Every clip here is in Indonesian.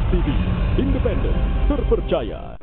TV, independen, terpercaya.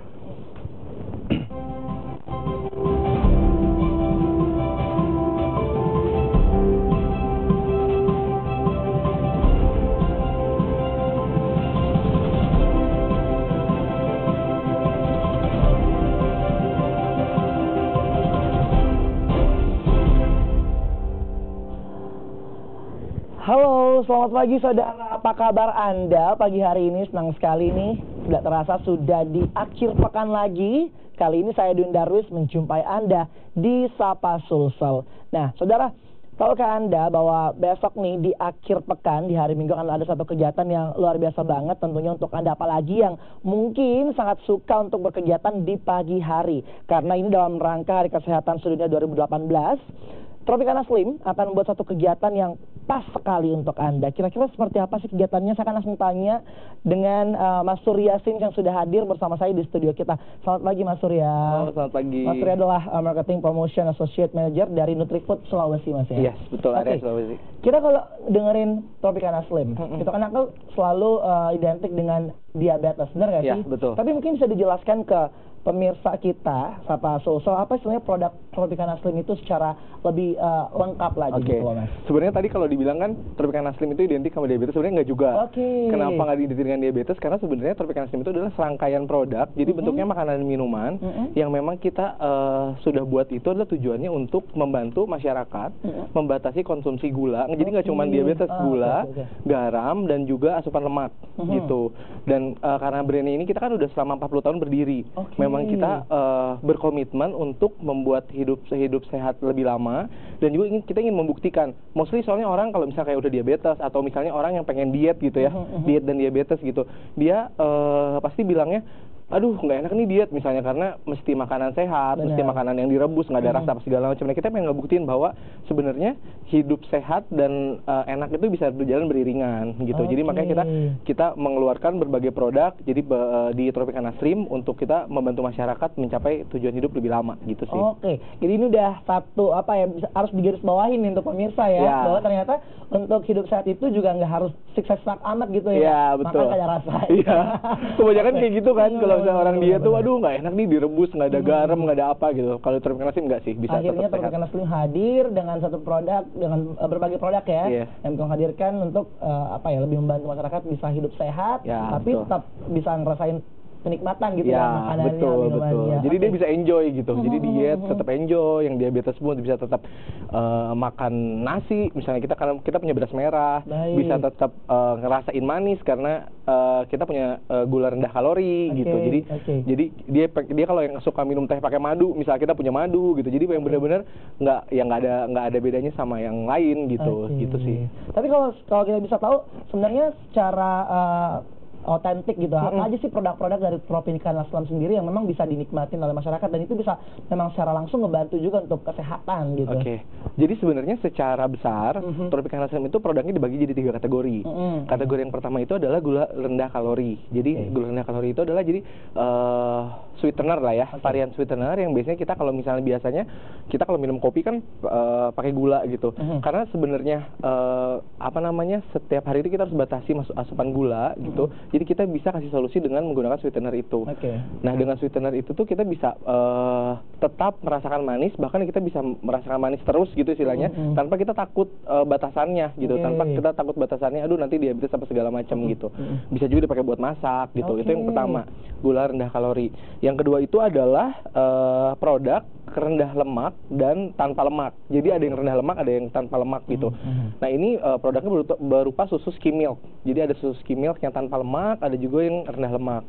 Halo, selamat pagi saudara. Apa kabar Anda pagi hari ini? Senang sekali nih. Tidak terasa sudah di akhir pekan lagi. Kali ini saya Dun Darwis menjumpai Anda di Sapa Sulsel. Nah, saudara, tahukah Anda bahwa besok nih di akhir pekan, di hari Minggu akan ada satu kegiatan yang luar biasa banget tentunya untuk Anda, apalagi yang mungkin sangat suka untuk berkegiatan di pagi hari. Karena ini dalam rangka Hari Kesehatan Sedunia 2018. Tropicana Slim akan membuat satu kegiatan yang pas sekali untuk Anda. Kira-kira seperti apa sih kegiatannya? Saya akan langsung tanya dengan Mas Surya Sim yang sudah hadir bersama saya di studio kita. Selamat pagi Mas Surya. Oh, selamat pagi. Mas Surya adalah Marketing Promotion Associate Manager dari NutriFood Sulawesi, Mas ya? Yes, betul, area Sulawesi. Kita kalau dengerin Tropicana Slim, itu kan aku selalu identik dengan diabetes, benar nggak sih? Iya, betul. Tapi mungkin bisa dijelaskan ke pemirsa kita, Sapa Sulsel, apa sebenarnya produk Tropicana Slim itu secara lebih lengkap lagi gitu loh, Mas? Sebenarnya tadi kalau dibilang kan Tropicana Slim itu identik sama diabetes, sebenarnya nggak juga. Kenapa nggak identik dengan diabetes? Karena sebenarnya Tropicana Slim itu adalah serangkaian produk, jadi bentuknya makanan dan minuman yang memang kita sudah buat itu adalah tujuannya untuk membantu masyarakat membatasi konsumsi gula. Jadi nggak cuma diabetes, gula, garam, dan juga asupan lemak gitu. Dan karena brand ini kita kan udah selama 40 tahun berdiri. Memang kita berkomitmen untuk membuat hidup sehat lebih lama, dan juga kita ingin membuktikan, mostly soalnya orang kalau misalnya kayak udah diabetes atau misalnya orang yang pengen diet gitu ya, diet dan diabetes gitu, dia pasti bilangnya, aduh nggak enak nih diet misalnya karena mesti makanan sehat, mesti makanan yang direbus, nggak ada rasa apa segala macam. Nah, kita pengen ngebuktiin bahwa sebenarnya hidup sehat dan enak itu bisa berjalan beriringan gitu. Jadi makanya kita mengeluarkan berbagai produk jadi di Tropicana Slim untuk kita membantu masyarakat mencapai tujuan hidup lebih lama gitu sih. Jadi ini udah satu harus digarisbawahin untuk pemirsa ya, bahwa ternyata untuk hidup sehat itu juga nggak harus sukses amat gitu ya. Iya, betul. Makan kayak rasa. Iya. Kebanyakan kayak gitu kan kalau misalnya orang diet tuh, aduh nggak enak nih direbus, nggak ada garam, nggak ada apa gitu. Kalau Tropicana Slim nggak sih, bisa akhirnya tetap sehat. Tropicana Slim hadir dengan satu produk, dengan berbagai produk ya, yang menghadirkan untuk lebih membantu masyarakat bisa hidup sehat, tapi tetap bisa ngerasain kenikmatan gitu ya makanannya, minumannya. Jadi dia bisa enjoy gitu. Jadi diet tetap enjoy, yang diabetes pun bisa tetap makan nasi. Misalnya kita punya beras merah, bisa tetap ngerasain manis karena kita punya gula rendah kalori gitu. Jadi dia kalau yang suka minum teh pakai madu, misalnya kita punya madu gitu. Jadi yang benar-benar nggak ada bedanya sama yang lain gitu. Gitu sih. Tapi kalau kita bisa tahu sebenarnya secara otentik gitu, apa aja sih produk-produk dari Tropicana Slim sendiri yang memang bisa dinikmatin oleh masyarakat dan itu bisa memang secara langsung ngebantu juga untuk kesehatan gitu. Jadi sebenarnya secara besar Tropicana Slim itu produknya dibagi jadi 3 kategori. Kategori yang pertama itu adalah gula rendah kalori. Jadi gula rendah kalori itu adalah jadi sweetener lah ya, varian sweetener yang biasanya kita kalau misalnya biasanya kita kalau minum kopi kan pakai gula gitu. Karena sebenarnya setiap hari itu kita harus batasi asupan gula gitu. Jadi kita bisa kasih solusi dengan menggunakan sweetener itu. Nah, dengan sweetener itu tuh kita bisa tetap merasakan manis, bahkan kita bisa merasakan manis terus gitu istilahnya, tanpa kita takut batasannya gitu, tanpa kita takut batasannya, aduh nanti diabetes apa segala macam gitu. Bisa juga dipakai buat masak gitu. Itu yang pertama, gula rendah kalori. Yang kedua itu adalah produk rendah lemak dan tanpa lemak. Jadi ada yang rendah lemak, ada yang tanpa lemak gitu. Nah, ini produknya berupa susu skim milk. Jadi ada susu skim milk yang tanpa lemak, ada juga yang rendah lemak.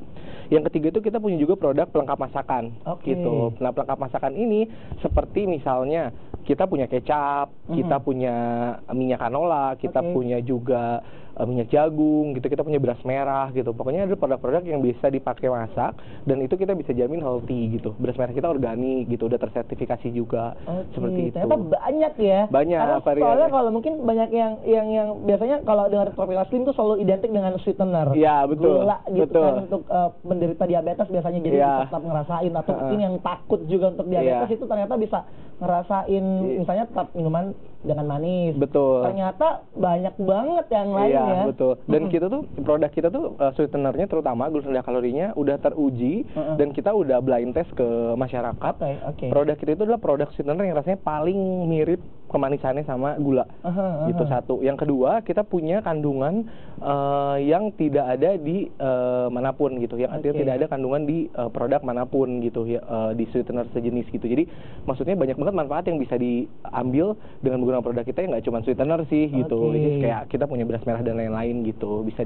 Yang ketiga itu kita punya juga produk pelengkap masakan gitu. Nah, pelengkap masakan ini seperti misalnya kita punya kecap, kita punya minyak canola, kita punya juga minyak jagung gitu, kita punya beras merah gitu. Pokoknya ada produk-produk yang bisa dipakai masak dan itu kita bisa jamin healthy gitu. Beras merah kita organik gitu, udah tersertifikasi juga. Seperti itu. Ternyata banyak ya. Banyak varian. Soalnya kalau mungkin banyak yang biasanya kalau dengar Tropicana Slim itu selalu identik dengan sweetener. Iya, betul. Gula gitu kan untuk penderita diabetes biasanya, jadi bisa tetap ngerasain, atau mungkin yang takut juga untuk diabetes itu ternyata bisa ngerasain misalnya tetap minuman dengan manis. Betul. Ternyata banyak banget yang lain Iya, ya. betul. Dan kita tuh, produk kita tuh sweetenernya terutama gula rendah kalorinya udah teruji dan kita udah blind test ke masyarakat. Oke. Produk kita itu adalah produk sweetener yang rasanya paling mirip kemanisannya sama gula. Gitu satu. Yang kedua, kita punya kandungan yang tidak ada di manapun gitu. Yang artinya tidak ada kandungan di produk manapun gitu ya, di sweetener sejenis gitu. Jadi maksudnya banyak banget manfaat yang bisa diambil dengan menggunakan produk kita yang nggak cuma sweetener sih gitu. Jadi kayak kita punya beras merah dan lain-lain gitu. Bisa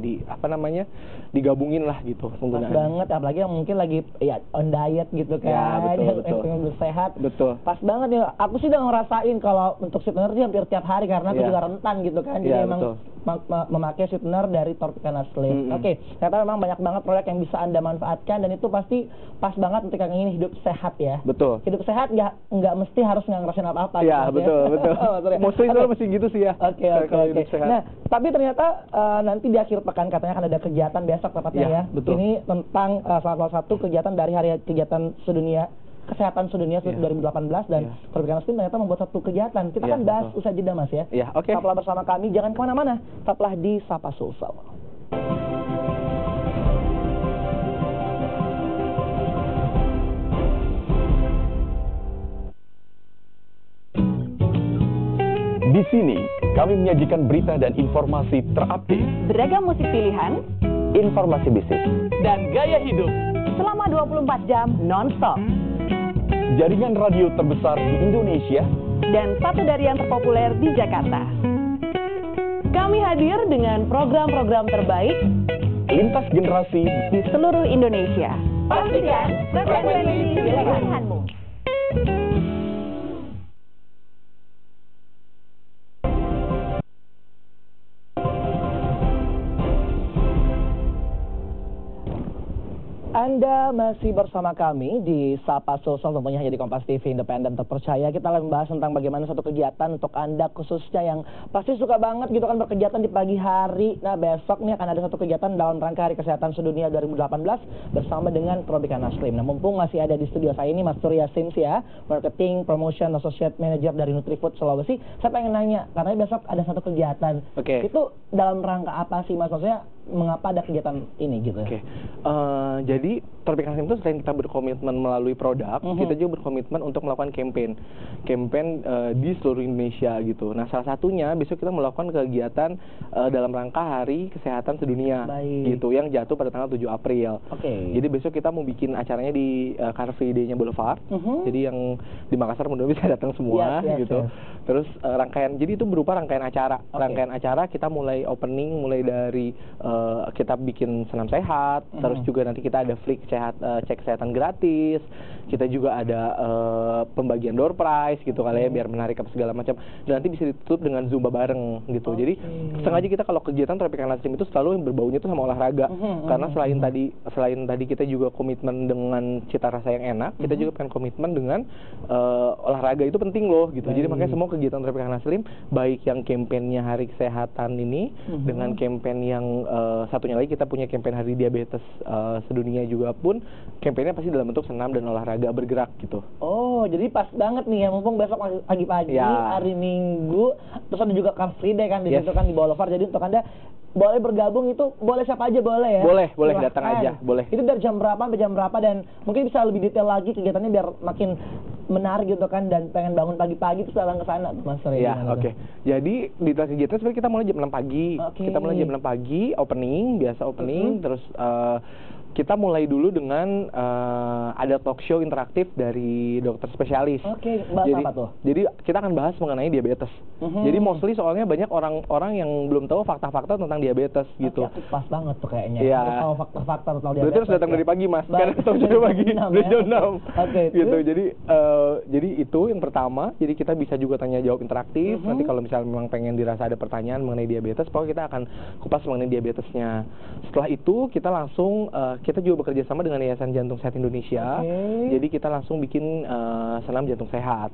digabungin lah gitu penggunaannya. Pas banget, apalagi yang mungkin lagi ya on diet gitu kan. Ya, betul. Yang sehat. Betul. Pas banget ya. Aku sih udah ngerasain kalau untuk sweetener sih hampir tiap hari karena aku juga rentan gitu kan. Jadi emang memakai sweetener dari Tropicana Slim. Oke, ternyata memang banyak banget produk yang bisa Anda manfaatkan dan itu pasti pas banget untuk yang ingin hidup sehat ya. Betul. Hidup sehat nggak mesti harus nggak ngerasain apa-apa. Iya, betul. Mostly itu mesti gitu sih ya. Oke. Nah, tapi ternyata nanti di akhir pekan katanya akan ada kegiatan besok tepatnya ya. Betul. Ini tentang salah satu kegiatan dari hari kegiatan sedunia Kesehatan Sedunia 2018 dan Tropicana Slim ternyata membuat satu kegiatan. Kita akan bahas usai jeda Mas ya. Iya, oke. Tetaplah bersama kami, jangan kemana-mana. Tetaplah di Sapa Sulsel. Di sini, kami menyajikan berita dan informasi terupdate, beragam musik pilihan, informasi bisnis, dan gaya hidup. selama 24 jam non-stop. Jaringan radio terbesar di Indonesia Dan satu dari yang terpopuler di Jakarta. Kami hadir dengan program-program terbaik lintas generasi di seluruh Indonesia. Pastikan frekuensi pilihanmu. Anda masih bersama kami di Sapa Sosial, tentunya hanya di Kompas TV Independen Terpercaya. Kita akan membahas tentang bagaimana satu kegiatan untuk Anda khususnya yang pasti suka banget gitu kan berkegiatan di pagi hari. Nah, besok nih akan ada satu kegiatan dalam rangka Hari Kesehatan Sedunia 2018 bersama dengan Tropicana Slim. Nah, mumpung masih ada di studio saya ini Mas Surya Sims ya, Marketing Promotion Associate Manager dari Nutrifood Sulawesi. Saya pengen nanya, karena besok ada satu kegiatan. Itu dalam rangka apa sih Mas? Maksudnya mengapa ada kegiatan ini gitu? Jadi Tropicana Slim itu selain kita berkomitmen melalui produk, kita juga berkomitmen untuk melakukan campaign di seluruh Indonesia gitu. Nah, salah satunya besok kita melakukan kegiatan dalam rangka Hari Kesehatan Sedunia gitu, yang jatuh pada tanggal 7 April. Jadi besok kita mau bikin acaranya di Car Free Day-nya Boulevard. Jadi yang di Makassar mudah-mudahan bisa datang semua gitu. Terus jadi itu berupa rangkaian acara. Rangkaian acara kita mulai opening, mulai dari kita bikin senam sehat, terus juga nanti kita ada flick cek kesehatan gratis, kita juga ada pembagian door prize gitu kali ya, biar menarik apa segala macam, dan nanti bisa ditutup dengan zumba bareng gitu. Jadi sengaja kita kalau kegiatan Tropicana Slim itu selalu yang berbaunya itu sama olahraga, karena selain tadi kita juga komitmen dengan cita rasa yang enak, kita juga pengen komitmen dengan olahraga itu penting loh gitu. Jadi makanya semua kegiatan Tropicana Slim, baik yang kampanyenya Hari Kesehatan ini dengan kampanye yang satunya lagi kita punya kampanye Hari Diabetes Sedunia juga pun, kampanyenya pasti dalam bentuk senam dan olahraga bergerak gitu. Oh, jadi pas banget nih ya, mumpung besok pagi-pagi, hari Minggu, terus ada juga Car Free Day kan di situ kan di Boulevard. Jadi untuk Anda boleh bergabung, itu boleh siapa aja boleh ya? Boleh datang aja, boleh. Itu dari jam berapa sampai jam berapa, dan mungkin bisa lebih detail lagi kegiatannya biar makin menarik gitu kan, dan pengen bangun pagi-pagi terus datang ke sana Mas Ray. Jadi di kegiatan sebenarnya kita mulai jam 6 pagi. Kita mulai jam 6 pagi, biasa opening, terus kita mulai dulu dengan ada talk show interaktif dari dokter spesialis. Bahas apa tuh? Jadi kita akan bahas mengenai diabetes. Jadi mostly soalnya banyak orang-orang yang belum tahu fakta-fakta tentang diabetes gitu. Pas banget tuh kayaknya. Harus tahu fakta-fakta tentang diabetes. Berarti harus datang dari pagi Mas, karena talk show pagi dari jam 6. Gitu. Jadi itu yang pertama. Jadi kita bisa juga tanya jawab interaktif. Nanti kalau misalnya memang pengen dirasa ada pertanyaan mengenai diabetes, pokoknya kita akan kupas mengenai diabetesnya. Setelah itu kita langsung kita juga bekerja sama dengan Yayasan Jantung Sehat Indonesia. Jadi kita langsung bikin senam jantung sehat.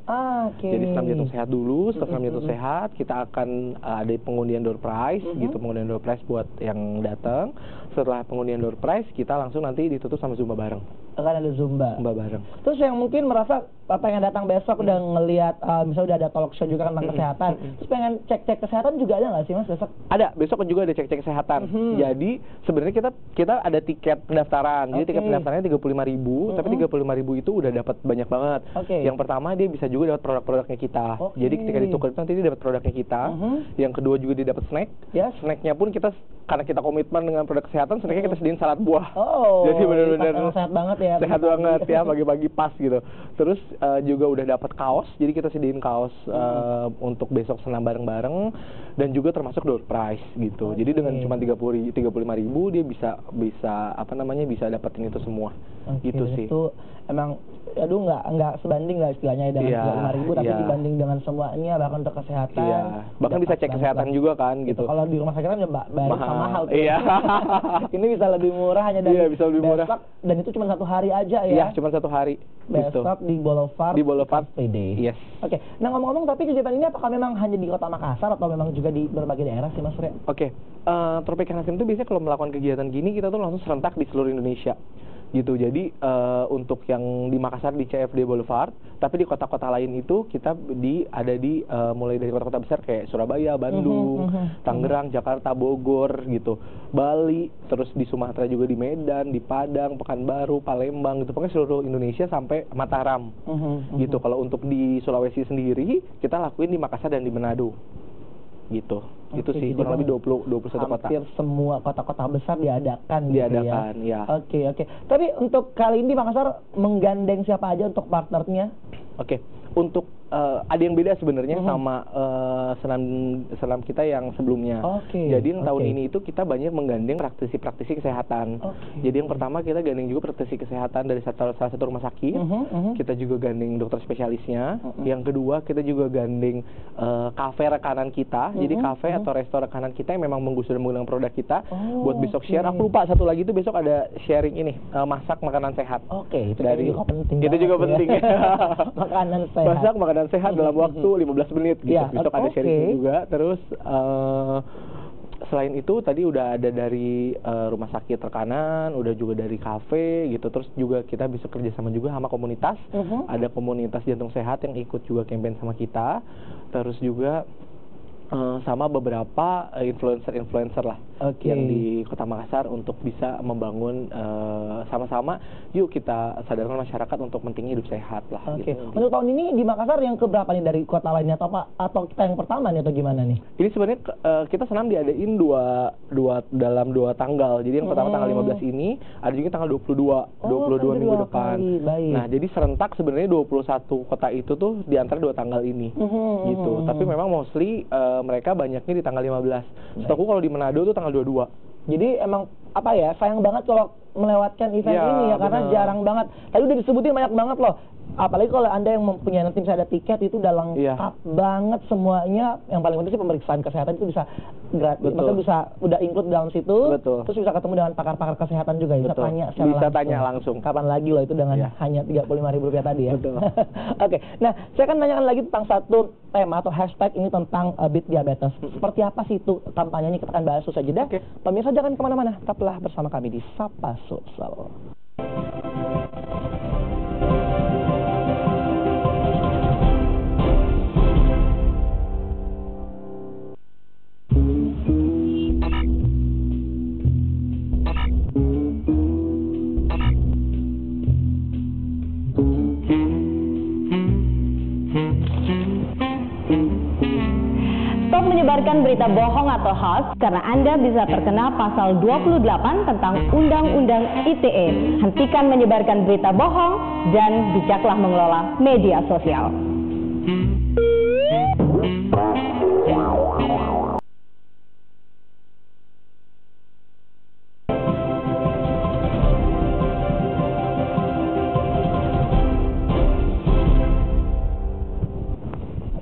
Jadi senam jantung sehat dulu. Setelah senam jantung sehat, kita akan ada pengundian door prize gitu, pengundian door prize buat yang datang. Setelah pengundian door prize, kita langsung nanti ditutup sama zumba bareng. Akan ada Zumba. Zumba bareng. Terus yang mungkin merasa pengen datang besok udah ngelihat misalnya udah ada talk show juga kan tentang kesehatan. Terus pengen cek-cek kesehatan juga ada nggak sih Mas besok? Ada, besok juga ada cek-cek kesehatan. Jadi sebenarnya kita ada tiket pendaftaran. Jadi tiket pendaftarannya 35.000, tapi 35.000 itu udah dapat banyak banget. Yang pertama dia bisa juga dapat produk-produknya kita. Jadi ketika ditukar itu nanti dia dapat produknya kita. Yang kedua juga dia dapat snack. Snacknya pun kita karena kita komitmen dengan produk kesehatan, snacknya kita sediain salad buah. Jadi benar-benar sehat banget ya. Sehat banget ya, pagi-pagi pas gitu. Terus juga udah dapat kaos, jadi kita sediain kaos untuk besok senam bareng-bareng dan juga termasuk door prize gitu. Jadi dengan cuma 35.000 dia bisa apa namanya bisa dapetin itu semua. Gitu sih. Itu emang aduh nggak sebanding lah istilahnya dengan 35.000 tapi dibanding dengan semuanya bahkan untuk kesehatan. Bahkan bisa cek kesehatan juga kan gitu. Kalau di rumah sakit kan bayar mahal. Iya. Ini bisa lebih murah hanya dari bisa lebih murah. Dan itu cuma 1 hari aja ya. Iya, cuma 1 hari. Besok di Boulevard. Di Boulevard PD. Yes. Oke. Nah ngomong-ngomong tapi kegiatan ini apakah memang hanya di Kota Makassar atau memang juga di berbagai daerah sih Mas Surya? Oke. Tropicana Slim itu biasanya kalau melakukan kegiatan gini kita tuh langsung serentak di seluruh Indonesia. Gitu. Jadi untuk yang di Makassar di CFD Boulevard, tapi di kota-kota lain itu kita ada di mulai dari kota-kota besar kayak Surabaya, Bandung, Tangerang, Jakarta, Bogor gitu. Bali, terus di Sumatera juga di Medan, di Padang, Pekanbaru, Palembang gitu. Pokoknya seluruh Indonesia sampai Mataram. Gitu. Kalau untuk di Sulawesi sendiri kita lakuin di Makassar dan di Manado. Gitu. Itu sih kurang lebih 21 kota. Hampir semua kota-kota besar diadakan ya. Oke. Tapi untuk kali ini Makassar menggandeng siapa aja untuk partnernya? Oke. Untuk ada yang beda sebenarnya sama senam kita yang sebelumnya. Jadi yang tahun ini itu kita banyak menggandeng praktisi-praktisi kesehatan. Jadi yang pertama kita gandeng juga praktisi kesehatan dari salah satu rumah sakit. Kita juga gandeng dokter spesialisnya. Yang kedua kita juga gandeng kafe rekanan kita. Jadi kafe atau restoran rekanan kita yang memang sudah menggunakan produk kita buat besok share. Aku lupa satu lagi itu besok ada sharing ini masak makanan sehat. Itu juga penting. Itu juga penting. Makanan sehat. Masak makanan sehat dalam waktu 15 menit gitu. Besok ada sharing juga. Terus selain itu tadi udah ada dari rumah sakit rekanan, udah juga dari kafe gitu. Terus juga kita bisa kerjasama juga sama komunitas. Ada komunitas jantung sehat yang ikut juga campaign sama kita. Terus juga sama beberapa influencer lah yang di Kota Makassar untuk bisa membangun sama-sama yuk kita sadarkan masyarakat untuk pentingnya hidup sehat lah. Gitu. Untuk tahun ini di Makassar yang keberapa nih dari kota lainnya atau kita yang pertama nih atau gimana nih? Ini sebenarnya kita senam diadain dalam 2 tanggal. Jadi yang pertama tanggal 15 ini, ada juga tanggal 22 minggu depan. Nah, jadi serentak sebenarnya 21 kota itu tuh di antara 2 tanggal ini. Gitu. Tapi memang mostly mereka banyaknya di tanggal 15. Setahu kalau di Manado tuh tanggal 22. Jadi emang apa ya, sayang banget kalau melewatkan event ini ya karena jarang banget. Tadi udah disebutin banyak banget loh. Apalagi kalau Anda yang mempunyai nanti misalnya ada tiket itu udah lengkap banget semuanya. Yang paling penting sih pemeriksaan kesehatan itu bisa gratis, maksudnya bisa udah include dalam situ. Terus bisa ketemu dengan pakar-pakar kesehatan juga, bisa tanya secara tanya langsung. Kapan lagi loh itu dengan hanya Rp35.000 tadi ya. Oke. Nah, saya akan tanyakan lagi tentang satu tema atau hashtag ini tentang Beat Diabetes. Seperti apa sih itu kampanyenya, kita akan bahas usai jeda. Pemirsa jangan kemana-mana, tetaplah bersama kami di Sapa Sulsel. Stop menyebarkan berita bohong atau hoax karena Anda bisa terkena pasal 28 tentang Undang-Undang ITE. Hentikan menyebarkan berita bohong dan bijaklah mengelola media sosial.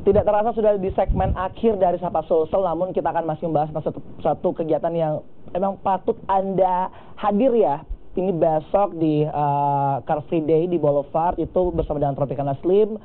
Tidak terasa sudah di segmen akhir dari Sapa Sulsel, namun kita akan masih membahas satu kegiatan yang memang patut Anda hadir ya. Ini besok di Car Free Day di Boulevard itu bersama dengan Tropicana Slim.